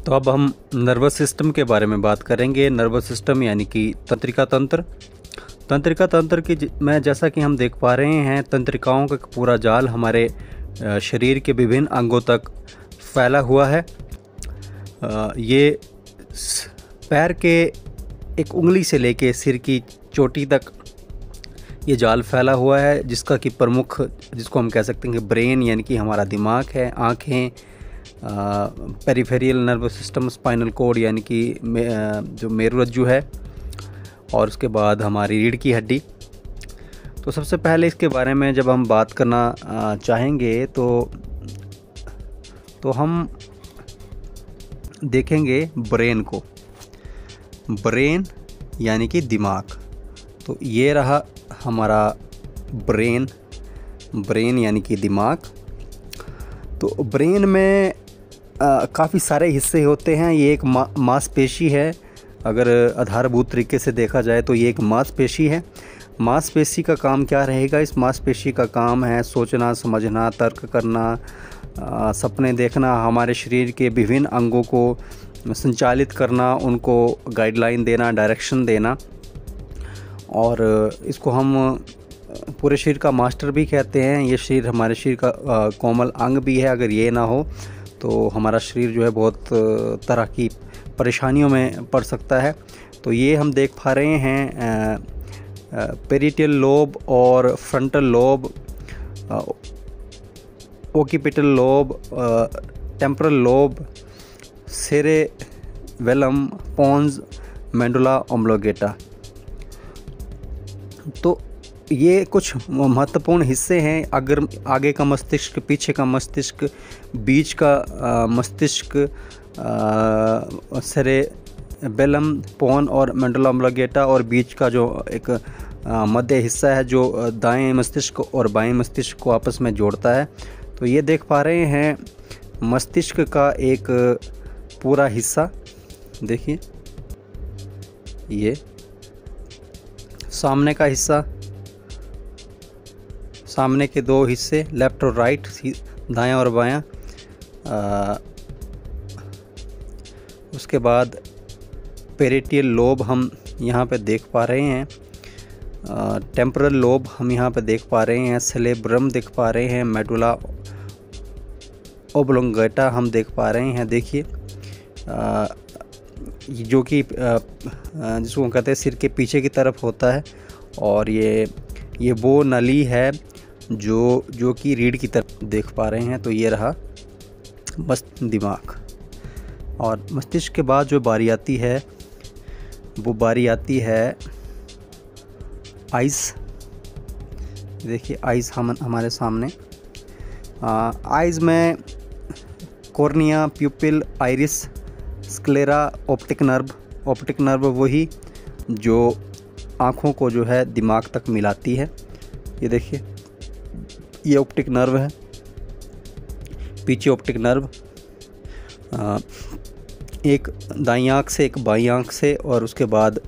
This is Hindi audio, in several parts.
तो अब हम नर्वस सिस्टम के बारे में बात करेंगे। नर्वस सिस्टम यानी कि तंत्रिका तंत्र। तंत्रिका तंत्र की में जैसा कि हम देख पा रहे हैं, तंत्रिकाओं का पूरा जाल हमारे शरीर के विभिन्न अंगों तक फैला हुआ है। ये पैर के एक उंगली से लेके सिर की चोटी तक ये जाल फैला हुआ है, जिसका कि प्रमुख, जिसको हम कह सकते हैं कि ब्रेन यानी कि हमारा दिमाग है, आँखें, peripheral nervous system, spinal cord यानी कि जो मेरुरज्जु है, और उसके बाद हमारी रीढ़ की हड्डी। तो सबसे पहले इसके बारे में जब हम बात करना चाहेंगे तो हम देखेंगे ब्रेन को। ब्रेन यानी कि दिमाग। तो ये रहा हमारा ब्रेन यानी कि दिमाग। तो ब्रेन में काफ़ी सारे हिस्से होते हैं। ये एक मांसपेशी है। अगर आधारभूत तरीके से देखा जाए तो ये एक मांसपेशी है। मांसपेशी का काम क्या रहेगा? इस मांसपेशी का काम है सोचना, समझना, तर्क करना, सपने देखना, हमारे शरीर के विभिन्न अंगों को संचालित करना, उनको गाइडलाइन देना, डायरेक्शन देना। और इसको हम पूरे शरीर का मास्टर भी कहते हैं। ये शरीर हमारे शरीर का कोमल अंग भी है। अगर ये ना हो तो हमारा शरीर जो है बहुत तरह की परेशानियों में पड़ सकता है। तो ये हम देख पा रहे हैं पेरिटियल लोब और frontal lobe, occipital lobe, temporal lobe, cerebellum, pons, medulla oblongata. तो ये कुछ महत्वपूर्ण हिस्से हैं। अगर आगे का मस्तिष्क, पीछे का मस्तिष्क, बीच का मस्तिष्क, सेरेबेलम, पोन और मेडुला ऑब्लोंगेटा, और बीच का जो एक मध्य हिस्सा है जो दाएं मस्तिष्क और बाएं मस्तिष्क को आपस में जोड़ता है। तो ये देख पा रहे हैं मस्तिष्क का एक पूरा हिस्सा। देखिए, ये सामने का हिस्सा, सामने के दो हिस्से, लेफ़्ट और राइट, दायां और बायां। उसके बाद पेरिटियल लोब हम यहाँ पे देख पा रहे हैं, टेम्पोरल लोब हम यहाँ पे देख पा रहे हैं, सेरेब्रम देख पा रहे हैं, मेडुला ऑब्लोंगेटा हम देख पा रहे हैं। देखिए, जो कि जिसको कहते हैं सिर के पीछे की तरफ होता है, और ये वो नली है जो कि रीढ़ की तरफ देख पा रहे हैं। तो ये रहा दिमाग। और मस्तिष्क के बाद जो बारी आती है वो बारी आती है आइज़। देखिए, आइज़ हमारे सामने। आइज़ में cornea, प्यूपिल, iris, sclera, optic nerve वही जो आँखों को जो है दिमाग तक मिलाती है। ये देखिए, ये ऑप्टिक नर्व है, पीछे ऑप्टिक नर्व, एक दाईं आँख से एक बाईं आँख से, और उसके बाद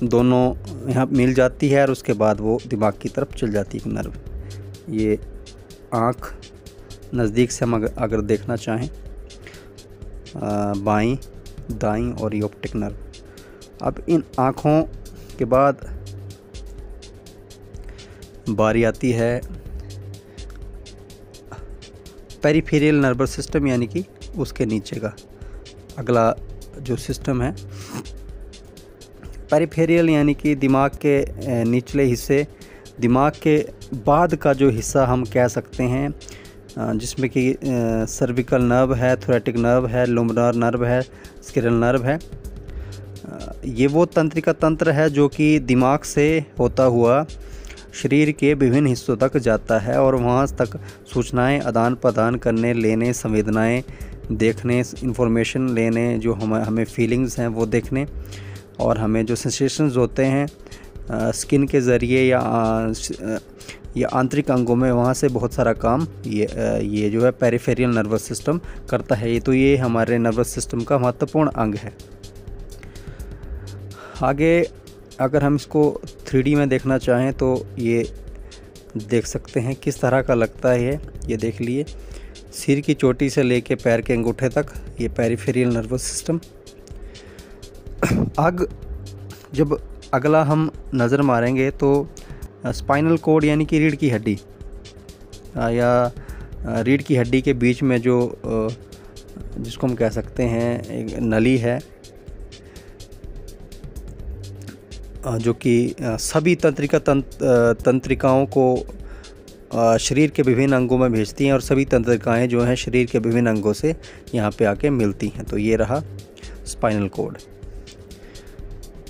दोनों यहाँ मिल जाती है, और उसके बाद वो दिमाग की तरफ चल जाती है नर्व। ये आँख नज़दीक से हम अगर देखना चाहें, बाईं, दाईं, और ये ऑप्टिक नर्व। अब इन आँखों के बाद बारी आती है पेरिफेरियल नर्वस सिस्टम, यानी कि उसके नीचे का अगला जो सिस्टम है। पेरिफेरियल यानी कि दिमाग के निचले हिस्से, दिमाग के बाद का जो हिस्सा हम कह सकते हैं, जिसमें कि सर्विकल नर्व है, थोरैटिक नर्व है, लुम्बार नर्व है, स्क्लेरल नर्व है। ये वो तंत्रिका तंत्र है जो कि दिमाग से होता हुआ शरीर के विभिन्न हिस्सों तक जाता है, और वहाँ तक सूचनाएं आदान प्रदान करने, लेने, संवेदनाएं देखने, इंफॉर्मेशन लेने, जो हमें फीलिंग्स हैं वो देखने, और हमें जो सेंसेशंस होते हैं स्किन के ज़रिए या आंतरिक अंगों में, वहाँ से बहुत सारा काम ये जो है पेरिफेरियल नर्वस सिस्टम करता है। तो ये हमारे नर्वस सिस्टम का महत्वपूर्ण अंग है। आगे अगर हम इसको 3D में देखना चाहें तो ये देख सकते हैं किस तरह का लगता है। ये देख लिए, सिर की चोटी से लेके पैर के अंगूठे तक, ये पेरिफेरल नर्वस सिस्टम। जब अगला हम नज़र मारेंगे तो स्पाइनल कोड यानी कि रीढ़ की हड्डी या रीढ़ की हड्डी के बीच में जो जिसको हम कह सकते हैं एक नली है, जो कि सभी तंत्रिकाओं को शरीर के विभिन्न अंगों में भेजती हैं और सभी तंत्रिकाएं जो हैं शरीर के विभिन्न अंगों से यहाँ पे आके मिलती हैं। तो ये रहा स्पाइनल कोड।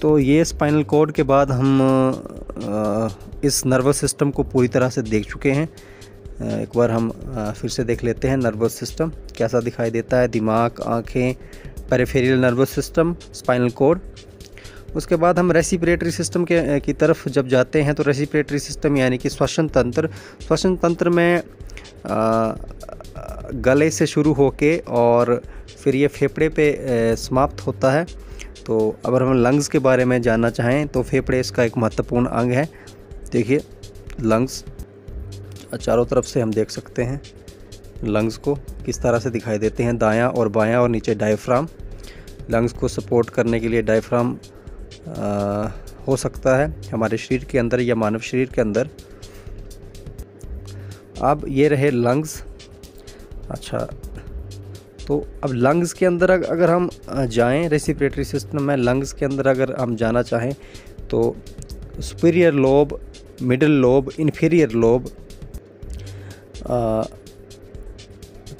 तो ये स्पाइनल कोड के बाद हम इस नर्वस सिस्टम को पूरी तरह से देख चुके हैं। एक बार हम फिर से देख लेते हैं नर्वस सिस्टम कैसा दिखाई देता है। दिमाग, आँखें, peripheral nervous system, spinal cord. उसके बाद हम रेस्पिरेटरी सिस्टम की तरफ जब जाते हैं तो रेस्पिरेटरी सिस्टम यानी कि श्वसन तंत्र में गले से शुरू होके और फिर ये फेफड़े पे समाप्त होता है। तो अगर हम लंग्स के बारे में जानना चाहें तो फेफड़े इसका एक महत्वपूर्ण अंग है। देखिए लंग्स चारों तरफ से हम देख सकते हैं लंग्स को किस तरह से दिखाई देते हैं, दायां और बायां, और नीचे डायफ्राम। लंग्स को सपोर्ट करने के लिए डायफ्राम हो सकता है हमारे शरीर के अंदर या मानव शरीर के अंदर। अब ये रहे लंग्स। अच्छा, तो अब लंग्स के अंदर अगर हम जाएं, रेस्पिरेटरी सिस्टम में लंग्स के अंदर अगर हम जाना चाहें तो superior lobe, middle lobe, inferior lobe,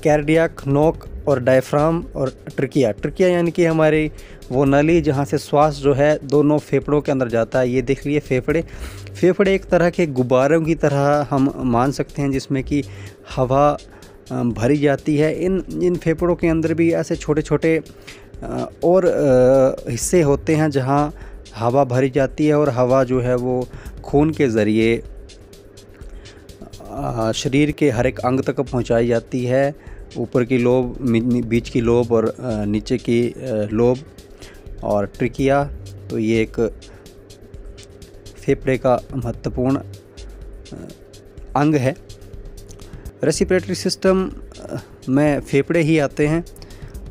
cardiac नोक और डायफ्राम और ट्रिकिया यानी कि हमारी वो नली जहाँ से श्वास जो है दोनों फेफड़ों के अंदर जाता है। ये देख लिए फेफड़े एक तरह के गुब्बारों की तरह हम मान सकते हैं जिसमें कि हवा भरी जाती है। इन फेफड़ों के अंदर भी ऐसे छोटे छोटे और हिस्से होते हैं जहाँ हवा भरी जाती है और हवा जो है वो खून के ज़रिए शरीर के हर एक अंग तक पहुंचाई जाती है। ऊपर की लोब, बीच की लोब और नीचे की लोब और ट्रिकिया। तो ये एक फेफड़े का महत्वपूर्ण अंग है। रेस्पिरेटरी सिस्टम में फेफड़े ही आते हैं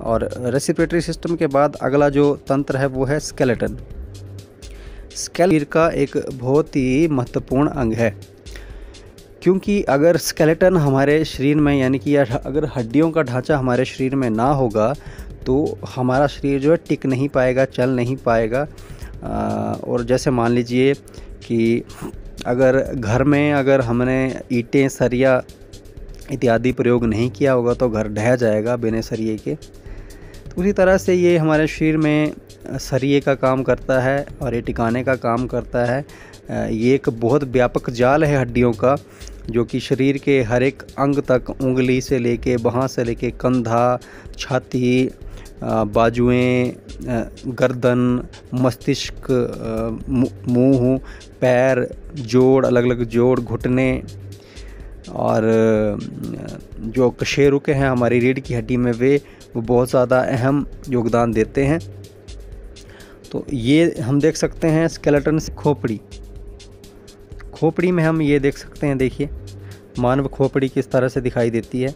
और रेस्पिरेटरी सिस्टम के बाद अगला जो तंत्र है वो है स्केलेटन। शरीर का एक बहुत ही महत्वपूर्ण अंग है, क्योंकि अगर स्केलेटन हमारे शरीर में यानी कि अगर हड्डियों का ढांचा हमारे शरीर में ना होगा तो हमारा शरीर जो है टिक नहीं पाएगा, चल नहीं पाएगा। और जैसे मान लीजिए कि अगर घर में अगर हमने ईंटें, सरिया इत्यादि प्रयोग नहीं किया होगा तो घर ढह जाएगा बिना सरिये के। तो उसी तरह से ये हमारे शरीर में सरिये का काम करता है और ये टिकाने का काम करता है। ये एक बहुत व्यापक जाल है हड्डियों का, जो कि शरीर के हर एक अंग तक, उंगली से लेके, बाहाँ से लेके कंधा, छाती, बाजुएं, गर्दन, मस्तिष्क, मुंह, पैर, जोड़, अलग अलग जोड़, घुटने और जो कशेरुक हैं हमारी रीढ़ की हड्डी में वो बहुत ज़्यादा अहम योगदान देते हैं। तो ये हम देख सकते हैं स्केलेटन से खोपड़ी में हम ये देख सकते हैं। देखिए मानव खोपड़ी किस तरह से दिखाई देती है।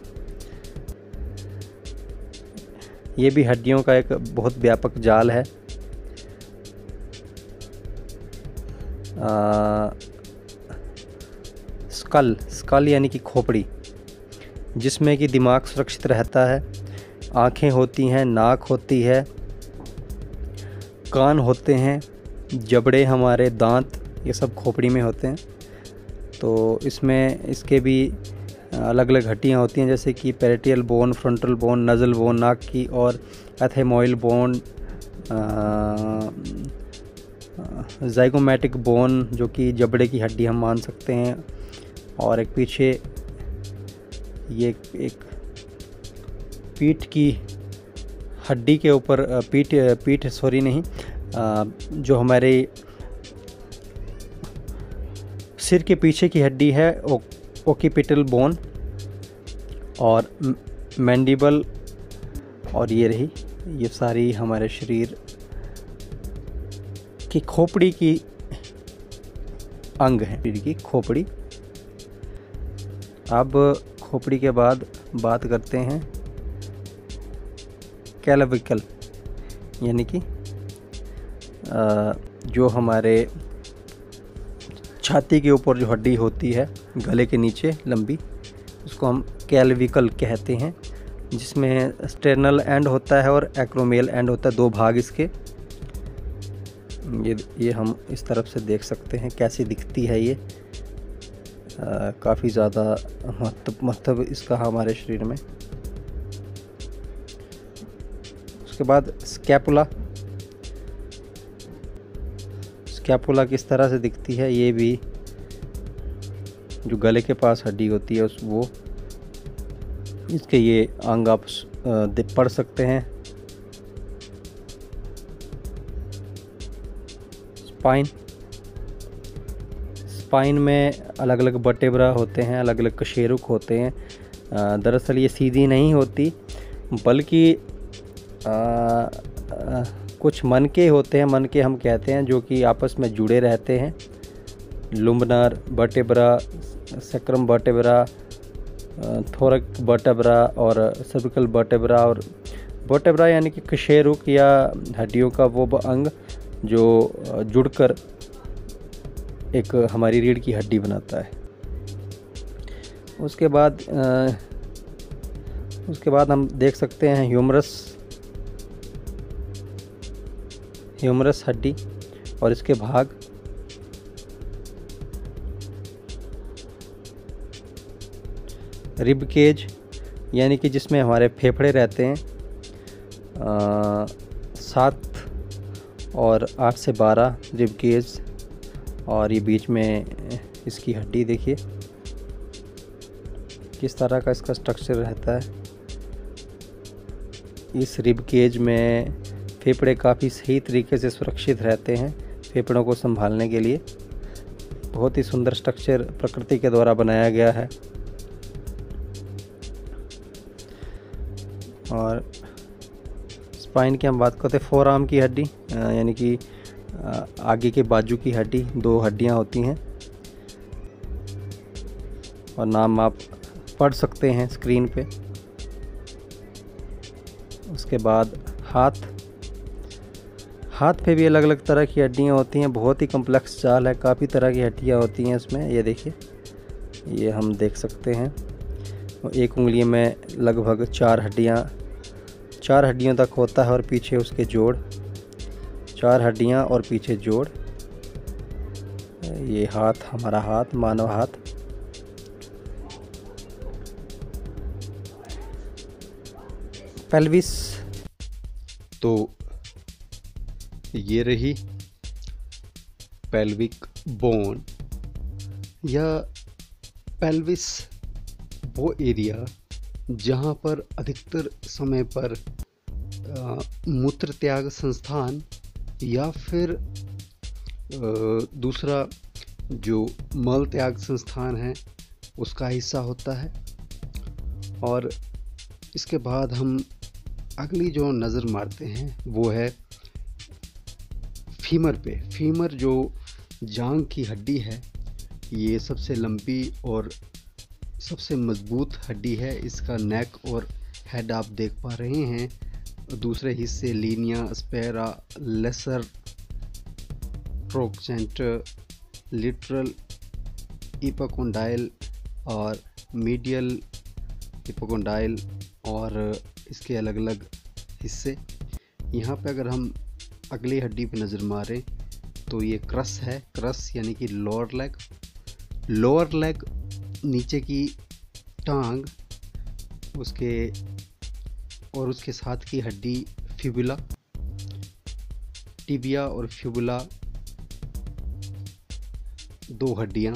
ये भी हड्डियों का एक बहुत व्यापक जाल है। स्कल यानी कि खोपड़ी, जिसमें कि दिमाग सुरक्षित रहता है। आँखें होती हैं, नाक होती है, कान होते हैं, जबड़े, हमारे दांत, ये सब खोपड़ी में होते हैं। तो इसमें इसके भी अलग अलग हड्डियाँ होती हैं, जैसे कि parietal bone, frontal bone, nasal bone नाक की, और एथेमोइल बोन, ज़ाइगोमैटिक बोन जो कि जबड़े की हड्डी हम मान सकते हैं, और एक पीछे ये एक पीठ की हड्डी के ऊपर जो हमारे सिर के पीछे की हड्डी है ओकिपिटल बोन और मैंडिबल, और ये सारी हमारे शरीर की खोपड़ी की अंग है, शरीर की खोपड़ी। अब खोपड़ी के बाद बात करते हैं क्लेविकल, यानी कि जो हमारे छाती के ऊपर जो हड्डी होती है गले के नीचे लंबी, उसको हम क्लेविकल कहते हैं, जिसमें स्टेर्नल एंड होता है और एक्रोमियल एंड होता है, 2 भाग इसके। ये हम इस तरफ से देख सकते हैं कैसी दिखती है ये। काफ़ी ज़्यादा महत्व इसका हमारे शरीर में। उसके बाद स्कैपुला किस तरह से दिखती है, ये भी जो गले के पास हड्डी होती है वो इसके ये अंग आप पढ़ सकते हैं। स्पाइन में अलग अलग वर्टेब्रा होते हैं, अलग अलग कशेरुक होते हैं। दरअसल ये सीधी नहीं होती, बल्कि कुछ मनके होते हैं, मनके हम कहते हैं, जो कि आपस में जुड़े रहते हैं। लुम्बनर वर्टेब्रा, सैक्रम वर्टेब्रा, थोरक वर्टेब्रा और सर्विकल वर्टेब्रा। और वर्टेब्रा यानी कि कशेरुक या हड्डियों का वो अंग जो जुड़कर एक हमारी रीढ़ की हड्डी बनाता है। उसके बाद हम देख सकते हैं ह्यूमरस हड्डी और इसके भाग। रिब केज, यानी कि जिसमें हमारे फेफड़े रहते हैं। 7 और 8 से 12 रिब केज, और ये बीच में इसकी हड्डी देखिए किस तरह का इसका स्ट्रक्चर रहता है। इस रिब केज में फेफड़े काफ़ी सही तरीके से सुरक्षित रहते हैं। फेफड़ों को संभालने के लिए बहुत ही सुंदर स्ट्रक्चर प्रकृति के द्वारा बनाया गया है। और स्पाइन की हम बात करते हैं, फोर आर्म की हड्डी, यानी कि आगे के बाजू की हड्डी, 2 हड्डियां होती हैं और नाम आप पढ़ सकते हैं स्क्रीन पे। उसके बाद हाथ पे भी अलग अलग तरह की हड्डियां होती हैं। बहुत ही कम्प्लेक्स जाल है, काफ़ी तरह की हड्डियां होती हैं इसमें। ये देखिए, ये हम देख सकते हैं। एक उंगली में लगभग 4 हड्डियों तक होता है और पीछे उसके जोड़, 4 हड्डियां और पीछे जोड़। ये हाथ, हमारा हाथ, मानव हाथ। पेल्विस, तो ये रही पेल्विक बोन या पेल्विस, वो एरिया जहाँ पर अधिकतर समय पर मूत्र त्याग संस्थान या फिर दूसरा जो मल त्याग संस्थान है उसका हिस्सा होता है। और इसके बाद हम अगली जो नज़र मारते हैं वो है फीमर पे। फीमर जो जांघ की हड्डी है, ये सबसे लंबी और सबसे मजबूत हड्डी है। इसका नेक और हेड आप देख पा रहे हैं। दूसरे हिस्से लीनिया, स्पेरा, लेसर ट्रोक्सेंटर, लिटरल इपोकोंडाइल और मीडियल इपोकोंडाइल और इसके अलग अलग हिस्से। यहाँ पे अगर हम अगली हड्डी पे नज़र मारें तो ये क्रस है। क्रस यानी कि लोअर लेग, नीचे की टांग, उसके साथ की हड्डी फिबुला, टिबिया और फिबुला, 2 हड्डियाँ।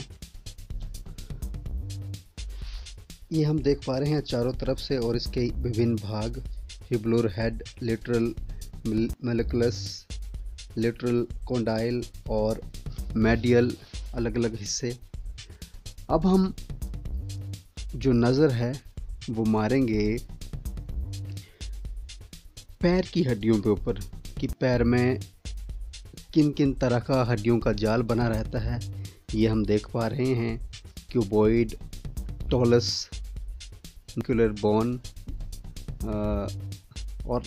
ये हम देख पा रहे हैं चारों तरफ से। और इसके विभिन्न भाग, fibular head, lateral malleolus, lateral condyle और मेडियल, अलग अलग हिस्से। अब हम जो नज़र है वो मारेंगे पैर की हड्डियों के ऊपर कि पैर में किन किन तरह का हड्डियों का जाल बना रहता है। ये हम देख पा रहे हैं क्यूबॉइड, टॉलस, न्यूक्लियर बोन। और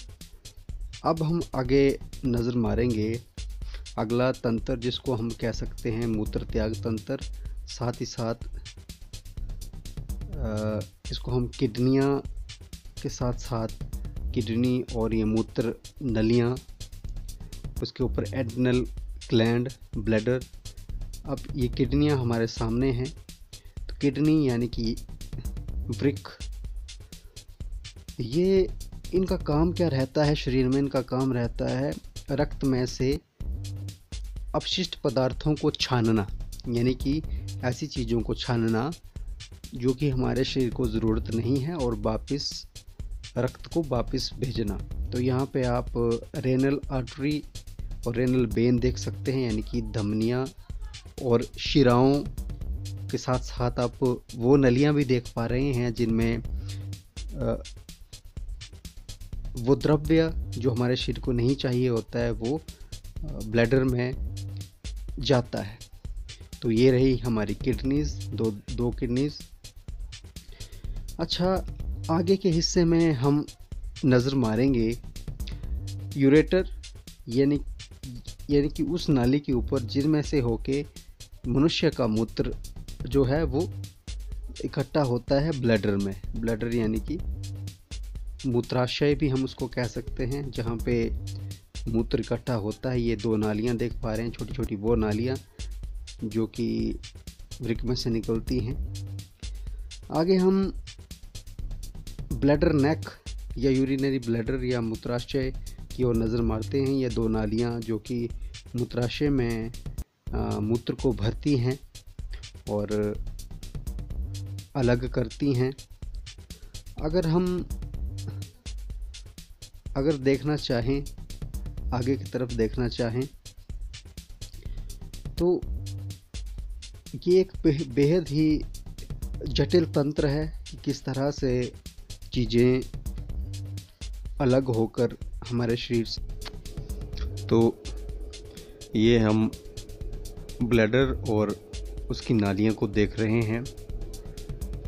अब हम आगे नज़र मारेंगे अगला तंत्र, जिसको हम कह सकते हैं मूत्र त्याग तंत्र। साथ ही साथ इसको हम किडनियाँ के साथ साथ किडनी और ये मूत्र नलियाँ, उसके ऊपर एड्रिनल ग्लैंड, ब्लैडर। अब ये किडनियाँ हमारे सामने हैं, तो किडनी यानी कि वृक्क, ये इनका काम क्या रहता है शरीर में? इनका काम रहता है रक्त में से अपशिष्ट पदार्थों को छानना, यानी कि ऐसी चीज़ों को छानना जो कि हमारे शरीर को ज़रूरत नहीं है और वापस रक्त को वापस भेजना। तो यहाँ पे आप रेनल आर्टरी और रेनल वेन देख सकते हैं, यानी कि धमनियाँ और शिराओं के साथ साथ आप वो नलियाँ भी देख पा रहे हैं जिनमें वो द्रव्य जो हमारे शरीर को नहीं चाहिए होता है वो ब्लैडर में जाता है। तो ये रही हमारी किडनीज़, दो किडनीज़। अच्छा, आगे के हिस्से में हम नज़र मारेंगे यूरेटर, यानी कि उस नाली के ऊपर जिनमें से होके मनुष्य का मूत्र जो है वो इकट्ठा होता है ब्लैडर में। ब्लैडर यानी कि मूत्राशय भी हम उसको कह सकते हैं, जहाँ पे मूत्र इकट्ठा होता है। ये दो नालियाँ देख पा रहे हैं, छोटी छोटी वो नालियाँ जो कि वृक्क में से निकलती हैं। आगे हम ब्लैडर नेक या यूरिनरी ब्लैडर या मूत्राशय की ओर नज़र मारते हैं। ये दो नालियाँ जो कि मूत्राशय में मूत्र को भरती हैं और अलग करती हैं। अगर देखना चाहें, आगे की तरफ देखना चाहें, तो ये एक बेहद ही जटिल तंत्र है कि किस तरह से चीज़ें अलग होकर हमारे शरीर से। तो ये हम ब्लैडर और उसकी नालियों को देख रहे हैं।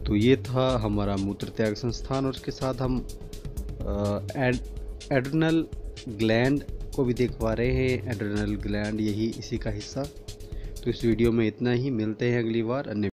तो ये था हमारा मूत्र त्याग संस्थान, और उसके साथ हम एड्रिनल ग्लैंड को भी देख पा रहे हैं। एड्रिनल ग्लैंड यही इसी का हिस्सा। तो इस वीडियो में इतना ही, मिलते हैं अगली बार अन्य